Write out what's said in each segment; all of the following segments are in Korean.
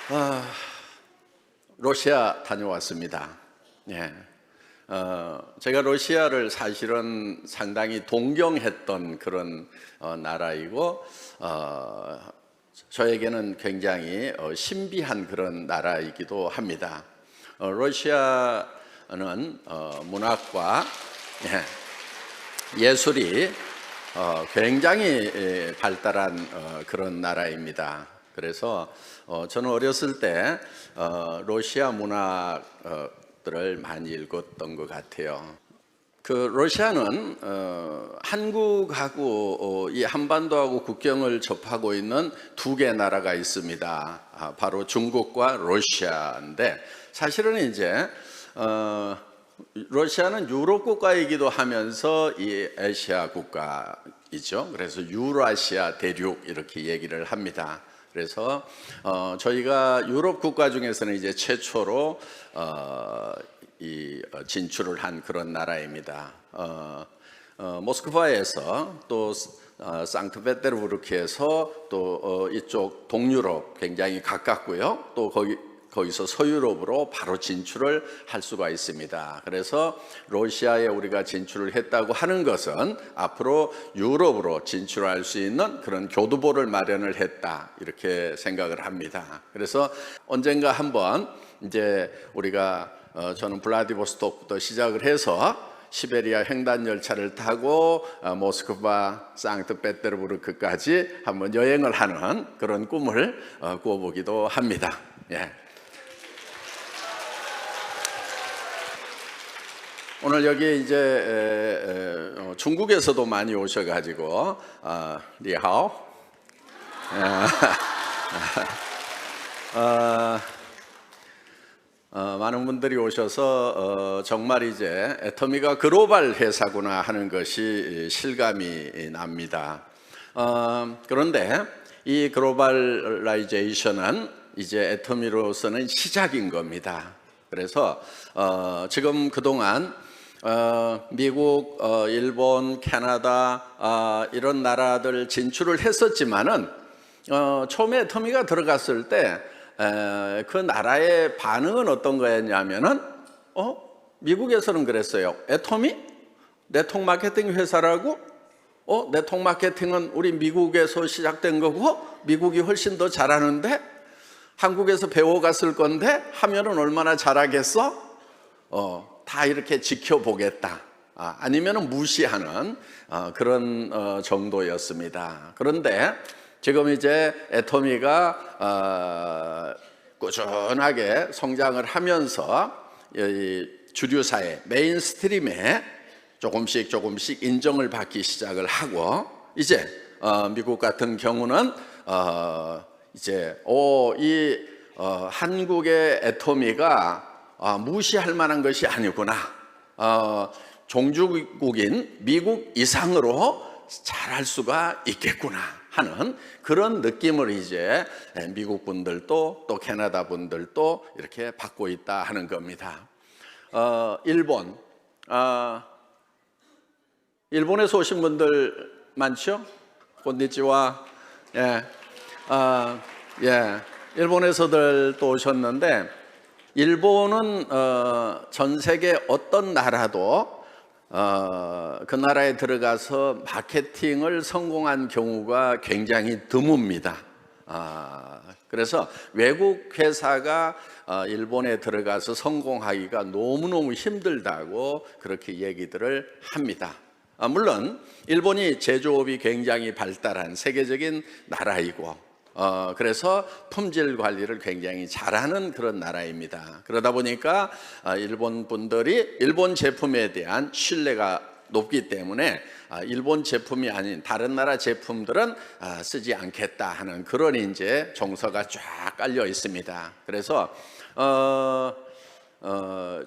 아, 러시아 다녀왔습니다. 예. 제가 러시아를 사실은 상당히 동경했던 그런 나라이고, 저에게는 굉장히 신비한 그런 나라이기도 합니다. 러시아는 문학과 예술이 굉장히 발달한 그런 나라입니다. 그래서 저는 어렸을 때 러시아 문학들을 많이 읽었던 것 같아요. 그 러시아는 한국하고 이 한반도하고 국경을 접하고 있는 두 개 나라가 있습니다. 바로 중국과 러시아인데, 사실은 이제 러시아는 유럽 국가이기도 하면서 이 아시아 국가이죠. 그래서 유라시아 대륙 이렇게 얘기를 합니다. 그래서 저희가 유럽 국가 중에서는 이제 최초로 진출을 한 그런 나라입니다. 모스크바에서 또 상트페테르부르크에서 또 이쪽 동유럽 굉장히 가깝고요. 또 거기서 서유럽으로 바로 진출을 할 수가 있습니다. 그래서 러시아에 우리가 진출을 했다고 하는 것은 앞으로 유럽으로 진출할 수 있는 그런 교두보를 마련을 했다, 이렇게 생각을 합니다. 그래서 언젠가 한번 이제 우리가 저는 블라디보스토크부터 시작을 해서 시베리아 횡단 열차를 타고 모스크바, 상트페테르부르크까지 한번 여행을 하는 그런 꿈을 꾸어보기도 합니다. 예. 오늘 여기 이제 중국에서도 많이 오셔가지고 리하오 많은 분들이 오셔서 정말 이제 애터미가 글로벌 회사구나 하는 것이 실감이 납니다. 그런데 이 글로벌라이제이션은 이제 애터미로서는 시작인 겁니다. 그래서 지금 그동안 미국, 일본, 캐나다 이런 나라들 진출을 했었지만은 처음에 애터미가 들어갔을 때 그 나라의 반응은 어떤 거였냐면은 미국에서는 그랬어요. 애터미? 네트워크 마케팅 회사라고? 네트워크 마케팅은 우리 미국에서 시작된 거고 미국이 훨씬 더 잘하는데 한국에서 배워갔을 건데 하면은 얼마나 잘하겠어? 다 이렇게 지켜보겠다. 아니면은 무시하는 그런 정도였습니다. 그런데 지금 이제 애터미가 꾸준하게 성장을 하면서 주류사회, 메인스트림에 조금씩 인정을 받기 시작을 하고, 이제 미국 같은 경우는 이제 한국의 애터미가 무시할 만한 것이 아니구나, 종주국인 미국 이상으로 잘할 수가 있겠구나 하는 그런 느낌을 이제 미국 분들도 또 캐나다 분들도 이렇게 받고 있다 하는 겁니다. 일본에서 오신 분들 많죠? 곤니치와. 일본에서들 또 오셨는데, 일본은 전 세계 어떤 나라도 그 나라에 들어가서 마케팅을 성공한 경우가 굉장히 드뭅니다. 그래서 외국 회사가 일본에 들어가서 성공하기가 너무너무 힘들다고 그렇게 얘기들을 합니다. 물론 일본이 제조업이 굉장히 발달한 세계적인 나라이고, 그래서 품질 관리를 굉장히 잘하는 그런 나라입니다. 그러다 보니까 일본 분들이 일본 제품에 대한 신뢰가 높기 때문에 일본 제품이 아닌 다른 나라 제품들은 쓰지 않겠다 하는 그런 이제 정서가 쫙 깔려 있습니다. 그래서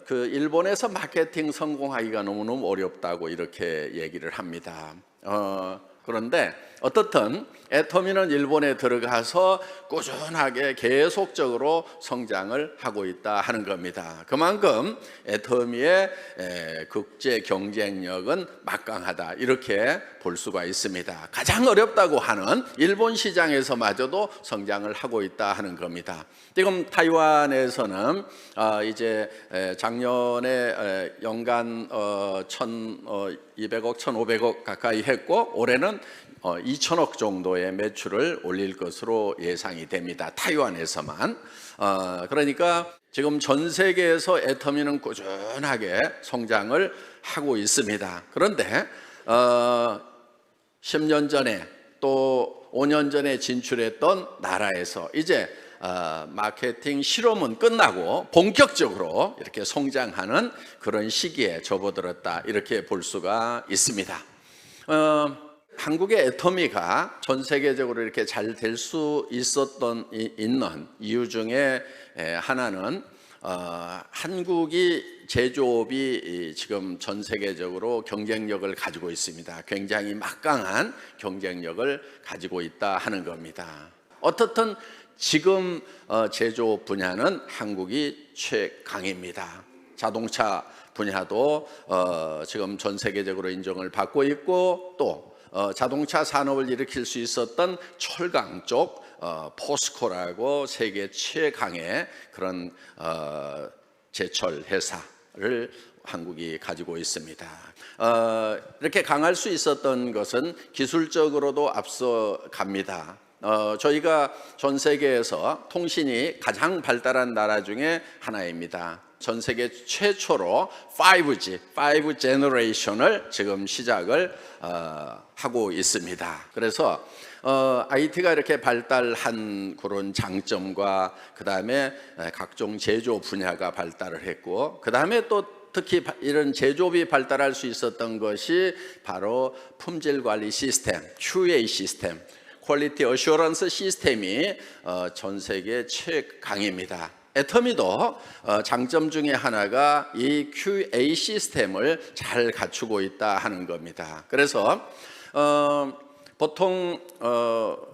그 일본에서 마케팅 성공하기가 너무너무 어렵다고 이렇게 얘기를 합니다. 그런데 어떻든 애터미는 일본에 들어가서 꾸준하게 계속적으로 성장을 하고 있다 하는 겁니다. 그만큼 애터미의 국제 경쟁력은 막강하다 이렇게 볼 수가 있습니다. 가장 어렵다고 하는 일본 시장에서마저도 성장을 하고 있다 하는 겁니다. 지금 타이완에서는 이제 작년에 연간 1,200억, 1,500억 가까이 했고 올해는 2천억 정도의 매출을 올릴 것으로 예상이 됩니다. 타이완에서만. 그러니까 지금 전 세계에서 애터미는 꾸준하게 성장을 하고 있습니다. 그런데 10년 전에 또 5년 전에 진출했던 나라에서 이제 마케팅 실험은 끝나고 본격적으로 이렇게 성장하는 그런 시기에 접어들었다 이렇게 볼 수가 있습니다. 한국의 애터미가 전 세계적으로 이렇게 잘 될 수 있는 이유 중에 하나는 한국이 제조업이 지금 전 세계적으로 경쟁력을 가지고 있습니다. 굉장히 막강한 경쟁력을 가지고 있다 하는 겁니다. 어떻든 지금 제조업 분야는 한국이 최강입니다. 자동차 분야도 지금 전 세계적으로 인정을 받고 있고 또 자동차 산업을 일으킬 수 있었던 철강 쪽 포스코라고 세계 최강의 그런 제철 회사를 한국이 가지고 있습니다. 이렇게 강할 수 있었던 것은 기술적으로도 앞서갑니다. 저희가 전 세계에서 통신이 가장 발달한 나라 중에 하나입니다. 전 세계 최초로 5G, 5 제너레이션을 지금 시작을 하고 있습니다. 그래서 IT가 이렇게 발달한 그런 장점과 그 다음에 각종 제조 분야가 발달을 했고 그 다음에 또 특히 이런 제조업이 발달할 수 있었던 것이 바로 품질 관리 시스템, QA 시스템, 퀄리티 어슈런스 시스템이 전 세계 최강입니다. 애터미도 장점 중에 하나가 이 QA 시스템을 잘 갖추고 있다 하는 겁니다. 그래서 보통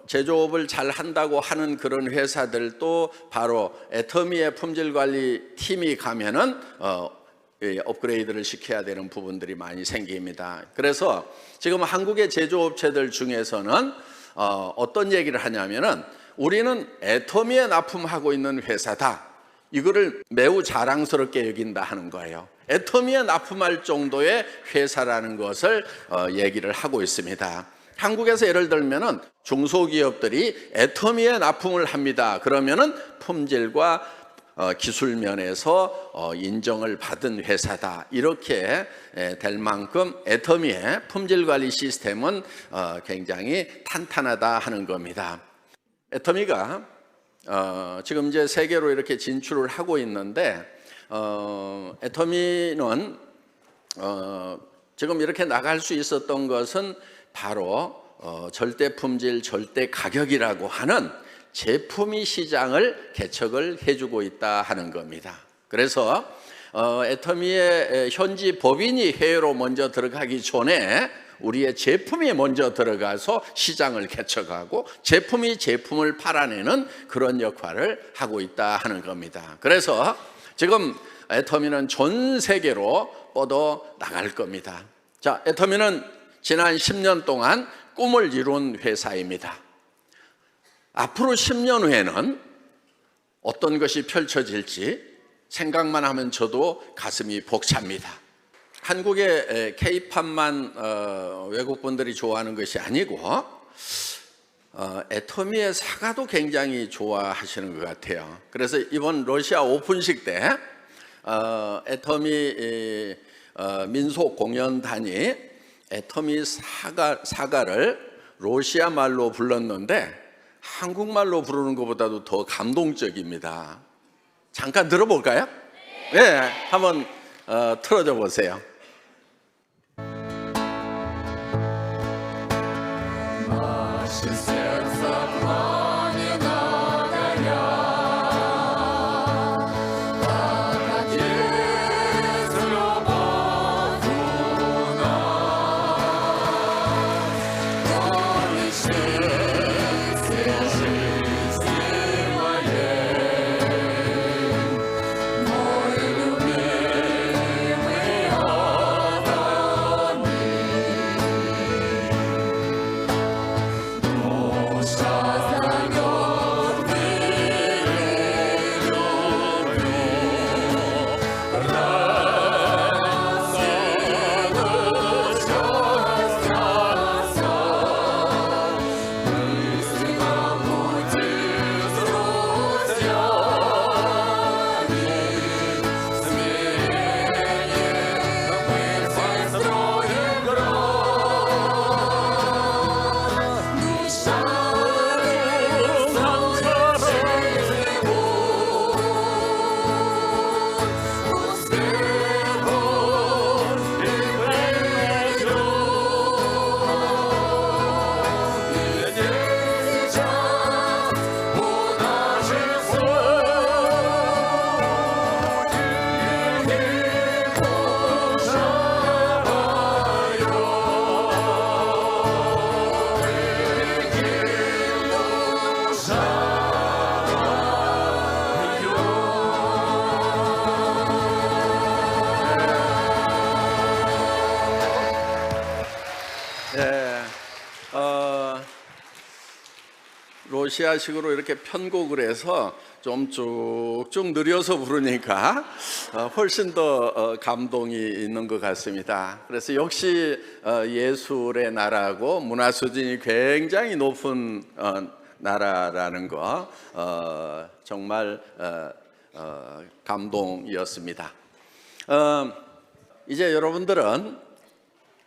제조업을 잘 한다고 하는 그런 회사들도 바로 애터미의 품질 관리 팀이 가면은 업그레이드를 시켜야 되는 부분들이 많이 생깁니다. 그래서 지금 한국의 제조업체들 중에서는 어떤 얘기를 하냐면은 우리는 애터미에 납품하고 있는 회사다. 이거를 매우 자랑스럽게 여긴다 하는 거예요. 애터미에 납품할 정도의 회사라는 것을 얘기를 하고 있습니다. 한국에서 예를 들면은 중소기업들이 애터미에 납품을 합니다. 그러면은 품질과 기술 면에서 인정을 받은 회사다. 이렇게 될 만큼 애터미의 품질 관리 시스템은 굉장히 탄탄하다 하는 겁니다. 애터미가 지금 이제 세계로 이렇게 진출을 하고 있는데 애터미는 지금 이렇게 나갈 수 있었던 것은 바로 절대 품질, 절대 가격이라고 하는 제품이 시장을 개척을 해주고 있다 하는 겁니다. 그래서 애터미의 현지 법인이 해외로 먼저 들어가기 전에 우리의 제품이 먼저 들어가서 시장을 개척하고 제품이 제품을 팔아내는 그런 역할을 하고 있다 하는 겁니다. 그래서 지금 애터미는 전 세계로 뻗어 나갈 겁니다. 자, 애터미는 지난 10년 동안 꿈을 이룬 회사입니다. 앞으로 10년 후에는 어떤 것이 펼쳐질지 생각만 하면 저도 가슴이 벅찹니다. 한국의 K-팝만 외국분들이 좋아하는 것이 아니고 애터미의 사과도 굉장히 좋아하시는 것 같아요. 그래서 이번 러시아 오픈식 때 애터미 민속 공연단이 애터미 사과를 러시아 말로 불렀는데 한국말로 부르는 것보다도 더 감동적입니다. 잠깐 들어볼까요? 네, 한번 틀어줘 보세요. 러시아식으로 이렇게 편곡을 해서 좀 쭉쭉 느려서 부르니까 훨씬 더 감동이 있는 것 같습니다. 그래서 역시 예술의 나라고 문화 수준이 굉장히 높은 나라라는 거 정말 감동이었습니다. 이제 여러분들은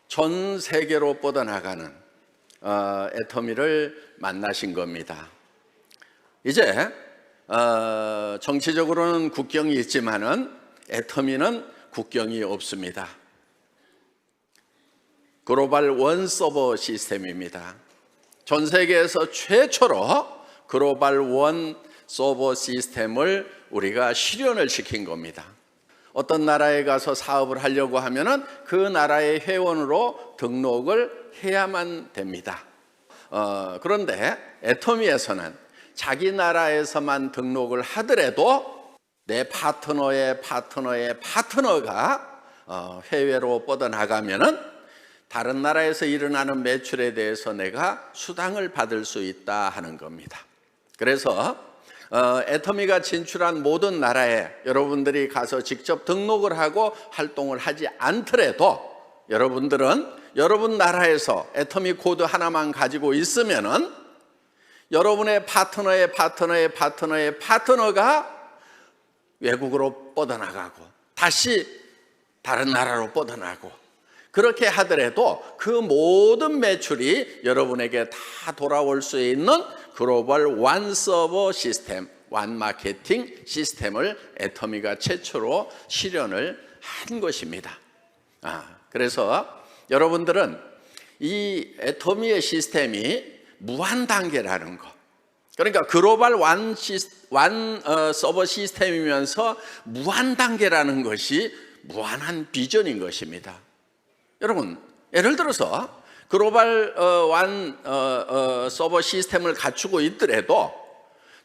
전 세계로 뻗어나가는 애터미를 만나신 겁니다. 이제 정치적으로는 국경이 있지만은 애터미는 국경이 없습니다. 글로벌 원 서버 시스템입니다. 전 세계에서 최초로 글로벌 원 서버 시스템을 우리가 실현을 시킨 겁니다. 어떤 나라에 가서 사업을 하려고 하면은 그 나라의 회원으로 등록을 해야만 됩니다. 그런데 애터미에서는 자기 나라에서만 등록을 하더라도 내 파트너의 파트너가 해외로 뻗어나가면은 다른 나라에서 일어나는 매출에 대해서 내가 수당을 받을 수 있다 하는 겁니다. 그래서 애터미가 진출한 모든 나라에 여러분들이 가서 직접 등록을 하고 활동을 하지 않더라도 여러분들은 여러분 나라에서 애터미 코드 하나만 가지고 있으면은 여러분의 파트너가 외국으로 뻗어나가고 다시 다른 나라로 뻗어나가고 그렇게 하더라도 그 모든 매출이 여러분에게 다 돌아올 수 있는 글로벌 완 서버 시스템, 완 마케팅 시스템을 애터미가 최초로 실현을 한 것입니다. 그래서 여러분들은 이 애터미의 시스템이 무한 단계라는 거, 그러니까 글로벌 완 서버 시스템이면서 무한 단계라는 것이 무한한 비전인 것입니다. 여러분, 예를 들어서 글로벌 완 서버 시스템을 갖추고 있더라도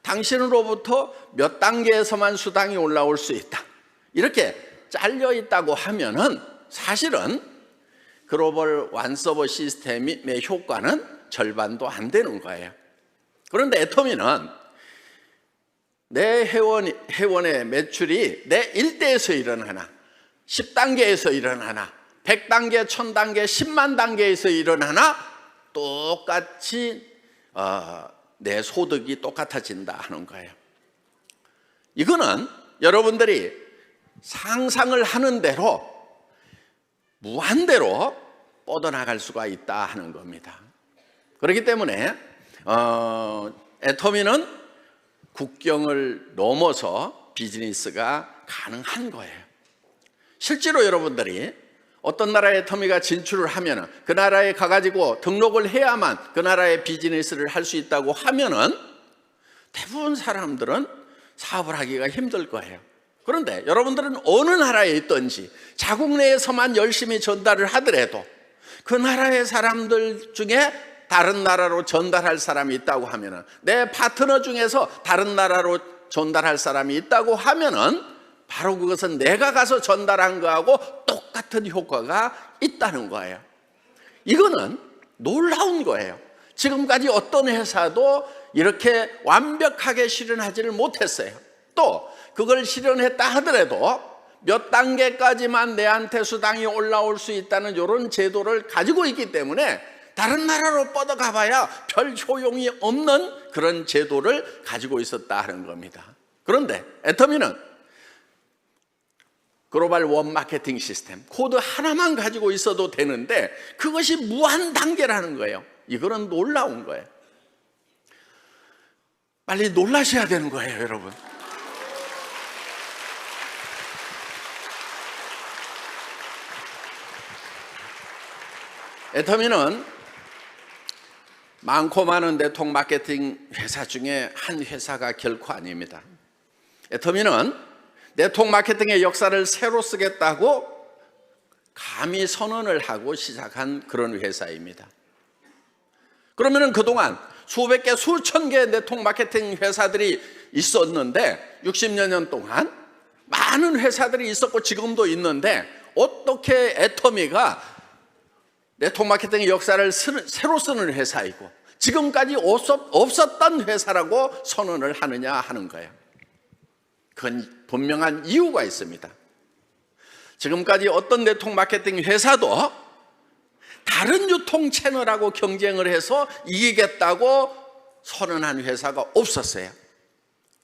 당신으로부터 몇 단계에서만 수당이 올라올 수 있다, 이렇게 잘려 있다고 하면은 사실은 글로벌 완 서버 시스템의 효과는 절반도 안 되는 거예요. 그런데 애터미는 내 회원의 매출이 내 일대에서 일어나나 10단계에서 일어나나 100단계, 1000단계, 10만 단계에서 일어나나 똑같이 내 소득이 똑같아진다 하는 거예요. 이거는 여러분들이 상상을 하는 대로 무한대로 뻗어나갈 수가 있다 하는 겁니다. 그렇기 때문에 애터미는 국경을 넘어서 비즈니스가 가능한 거예요. 실제로 여러분들이 어떤 나라에 애터미가 진출을 하면은 그 나라에 가가지고 등록을 해야만 그 나라의 비즈니스를 할 수 있다고 하면은 대부분 사람들은 사업을 하기가 힘들 거예요. 그런데 여러분들은 어느 나라에 있든지 자국 내에서만 열심히 전달을 하더라도 그 나라의 사람들 중에 다른 나라로 전달할 사람이 있다고 하면은 내 파트너 중에서 다른 나라로 전달할 사람이 있다고 하면은 바로 그것은 내가 가서 전달한 거하고 똑같은 효과가 있다는 거예요. 이거는 놀라운 거예요. 지금까지 어떤 회사도 이렇게 완벽하게 실현하지를 못했어요. 또 그걸 실현했다 하더라도 몇 단계까지만 내한테 수당이 올라올 수 있다는 이런 제도를 가지고 있기 때문에 다른 나라로 뻗어가 봐야 별 효용이 없는 그런 제도를 가지고 있었다 하는 겁니다. 그런데 애터미는 글로벌 원 마케팅 시스템 코드 하나만 가지고 있어도 되는데 그것이 무한 단계라는 거예요. 이거는 놀라운 거예요. 빨리 놀라셔야 되는 거예요, 여러분. 애터미는 많고 많은 네트워크 마케팅 회사 중에 한 회사가 결코 아닙니다. 애터미는 네트워크 마케팅의 역사를 새로 쓰겠다고 감히 선언을 하고 시작한 그런 회사입니다. 그러면은 그동안 수백 개, 수천 개의 네트워크 마케팅 회사들이 있었는데 60여 년 동안 많은 회사들이 있었고 지금도 있는데 어떻게 애터미가 네트워크 마케팅의 역사를 새로 쓰는 회사이고 지금까지 없었던 회사라고 선언을 하느냐 하는 거예요. 그건 분명한 이유가 있습니다. 지금까지 어떤 네트워크 마케팅 회사도 다른 유통 채널하고 경쟁을 해서 이기겠다고 선언한 회사가 없었어요.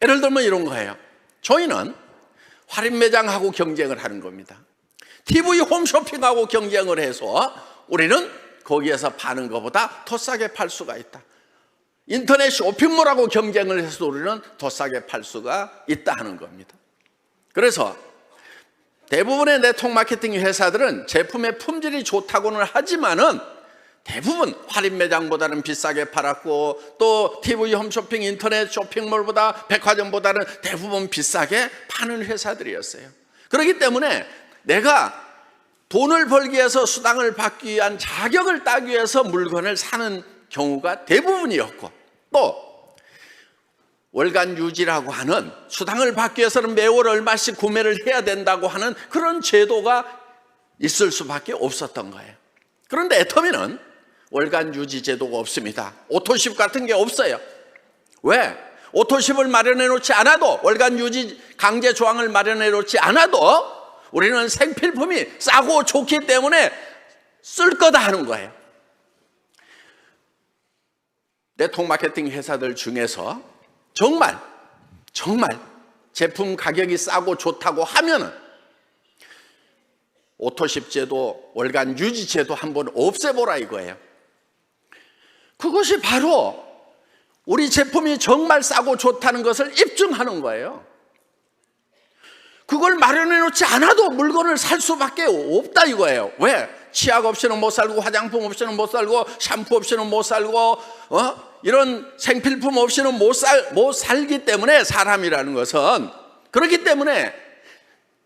예를 들면 이런 거예요. 저희는 할인 매장하고 경쟁을 하는 겁니다. TV 홈쇼핑하고 경쟁을 해서 우리는 거기에서 파는 것보다 더 싸게 팔 수가 있다. 인터넷 쇼핑몰하고 경쟁을 해서 우리는 더 싸게 팔 수가 있다 하는 겁니다. 그래서 대부분의 네트워크 마케팅 회사들은 제품의 품질이 좋다고는 하지만은 대부분 할인 매장보다는 비싸게 팔았고 또 TV 홈쇼핑, 인터넷 쇼핑몰보다 백화점보다는 대부분 비싸게 파는 회사들이었어요. 그렇기 때문에 내가 돈을 벌기 위해서 수당을 받기 위한 자격을 따기 위해서 물건을 사는 경우가 대부분이었고 또 월간 유지라고 하는 수당을 받기 위해서는 매월 얼마씩 구매를 해야 된다고 하는 그런 제도가 있을 수밖에 없었던 거예요. 그런데 애터미는 월간 유지 제도가 없습니다. 오토십 같은 게 없어요. 왜? 오토십을 마련해 놓지 않아도 월간 유지 강제 조항을 마련해 놓지 않아도 우리는 생필품이 싸고 좋기 때문에 쓸 거다 하는 거예요. 네트워크 마케팅 회사들 중에서 정말 제품 가격이 싸고 좋다고 하면은 오토십 제도, 월간 유지 제도 한번 없애보라 이거예요. 그것이 바로 우리 제품이 정말 싸고 좋다는 것을 입증하는 거예요. 그걸 마련해 놓지 않아도 물건을 살 수밖에 없다 이거예요. 왜? 치약 없이는 못 살고 화장품 없이는 못 살고 샴푸 없이는 못 살고 이런 생필품 없이는 못 살기 때문에 사람이라는 것은 그렇기 때문에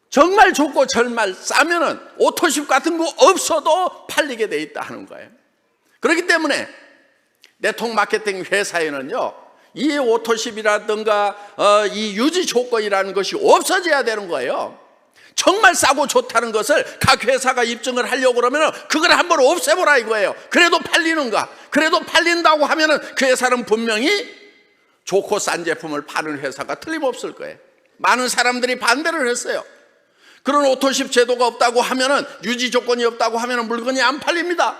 정말 좋고 정말 싸면은 오토십 같은 거 없어도 팔리게 돼 있다 하는 거예요. 그렇기 때문에 네트워크 마케팅 회사에는요 이 오토십이라든가 이 유지 조건이라는 것이 없어져야 되는 거예요. 정말 싸고 좋다는 것을 각 회사가 입증을 하려고 그러면 그걸 한번 없애보라 이거예요. 그래도 팔리는가? 그래도 팔린다고 하면 그 회사는 분명히 좋고 싼 제품을 파는 회사가 틀림없을 거예요. 많은 사람들이 반대를 했어요. 그런 오토십 제도가 없다고 하면 유지 조건이 없다고 하면 물건이 안 팔립니다.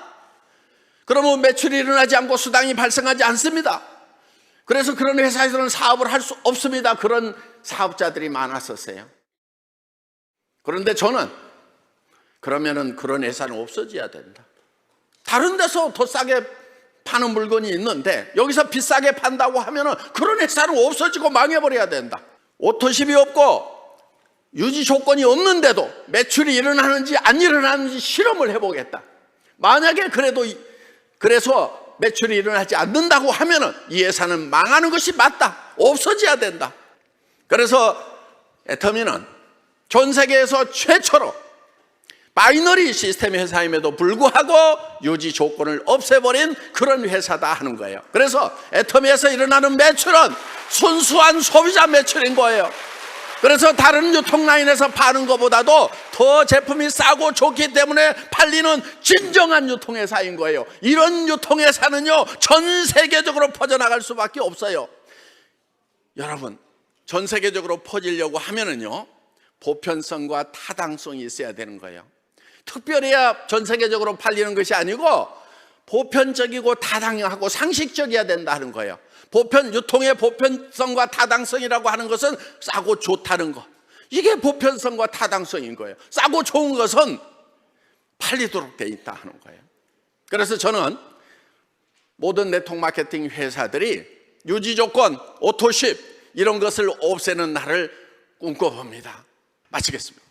그러면 매출이 일어나지 않고 수당이 발생하지 않습니다. 그래서 그런 회사에서는 사업을 할 수 없습니다. 그런 사업자들이 많았었어요. 그런데 저는 그러면은 그런 회사는 없어져야 된다. 다른 데서 더 싸게 파는 물건이 있는데 여기서 비싸게 판다고 하면은 그런 회사는 없어지고 망해버려야 된다. 오토십이 없고 유지 조건이 없는데도 매출이 일어나는지 안 일어나는지 실험을 해보겠다. 만약에 그래서 매출이 일어나지 않는다고 하면은 이 회사는 망하는 것이 맞다. 없어져야 된다. 그래서 애터미는 전 세계에서 최초로 바이너리 시스템 회사임에도 불구하고 유지 조건을 없애버린 그런 회사다 하는 거예요. 그래서 애터미에서 일어나는 매출은 순수한 소비자 매출인 거예요. 그래서 다른 유통라인에서 파는 것보다도 더 제품이 싸고 좋기 때문에 팔리는 진정한 유통회사인 거예요. 이런 유통회사는요 전 세계적으로 퍼져나갈 수밖에 없어요. 여러분 전 세계적으로 퍼지려고 하면은요 보편성과 타당성이 있어야 되는 거예요. 특별해야 전 세계적으로 팔리는 것이 아니고 보편적이고 타당하고 상식적이어야 된다 하는 거예요. 유통의 보편성과 타당성이라고 하는 것은 싸고 좋다는 것, 이게 보편성과 타당성인 거예요. 싸고 좋은 것은 팔리도록 돼 있다 하는 거예요. 그래서 저는 모든 네트워크 마케팅 회사들이 유지 조건, 오토십 이런 것을 없애는 날을 꿈꿔봅니다. 마치겠습니다.